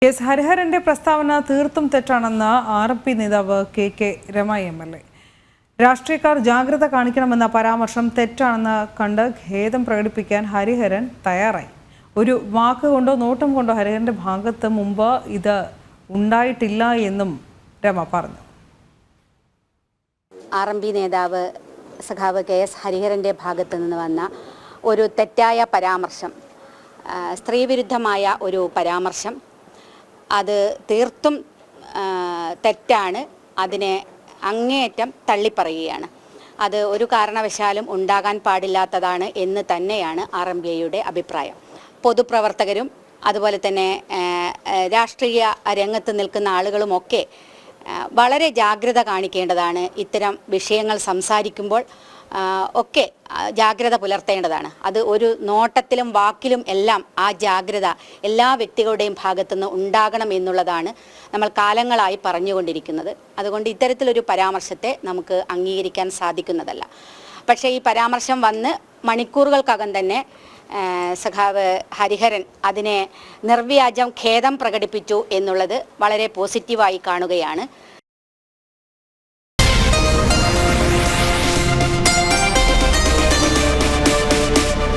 S ഹരിഹരന്റെ പ്രസ്താവന തീർത്തും തെറ്റാണെന്ന് ആർ.എം.പി. നേതാവ് കെ രമ എം.എൽ.എ. രാഷ്ട്രീയക്കാർ ജാഗ്രത കാണിക്കണമെന്ന പരാമർശം തെറ്റാണെന്ന് കണ്ട് ഖേദം പ്രകടിപ്പിക്കാൻ ഹരിഹരൻ തയ്യാറായി. ഒരു വാക്കുകൊണ്ടോ നോട്ടം കൊണ്ടോ ഹരിഹരന്റെ ഭാഗത്ത് മുമ്പ് ഇത് ഉണ്ടായിട്ടില്ല എന്നും രമ പറഞ്ഞു. ആർ.എം.പി. നേതാവ് സഖാവ് കെ.എസ്. ഹരിഹരന്റെ ഭാഗത്ത് നിന്ന് വന്ന ഒരു തെറ്റായ പരാമർശം, സ്ത്രീവിരുദ്ധമായ ഒരു പരാമർശം, അത് തീർത്തും തെറ്റാണ്. അതിനെ അങ്ങേയറ്റം തള്ളിപ്പറയുകയാണ്. അത് ഒരു കാരണവശാലും ഉണ്ടാകാൻ പാടില്ലാത്തതാണ് എന്ന് തന്നെയാണ് ആർ.എം.പി.യുടെ അഭിപ്രായം. പൊതുപ്രവർത്തകരും അതുപോലെ തന്നെ രാഷ്ട്രീയ രംഗത്ത് നിൽക്കുന്ന ആളുകളുമൊക്കെ വളരെ ജാഗ്രത കാണിക്കേണ്ടതാണ്. ഇത്തരം വിഷയങ്ങൾ സംസാരിക്കുമ്പോൾ ഒക്കെ ജാഗ്രത പുലർത്തേണ്ടതാണ്. അത് ഒരു നോട്ടത്തിലും വാക്കിലും എല്ലാം ആ ജാഗ്രത എല്ലാ വ്യക്തികളുടെയും ഭാഗത്തുനിന്ന് ഉണ്ടാകണം എന്നുള്ളതാണ് നമ്മൾ കാലങ്ങളായി പറഞ്ഞുകൊണ്ടിരിക്കുന്നത്. അതുകൊണ്ട് ഇത്തരത്തിലൊരു പരാമർശത്തെ നമുക്ക് അംഗീകരിക്കാൻ സാധിക്കുന്നതല്ല. പക്ഷേ ഈ പരാമർശം വന്ന് മണിക്കൂറുകൾക്കകം തന്നെ സഖാവ് ഹരിഹരൻ അതിനെ നിർവ്യാജം ഖേദം പ്രകടിപ്പിച്ചു എന്നുള്ളത് വളരെ പോസിറ്റീവായി കാണുകയാണ്.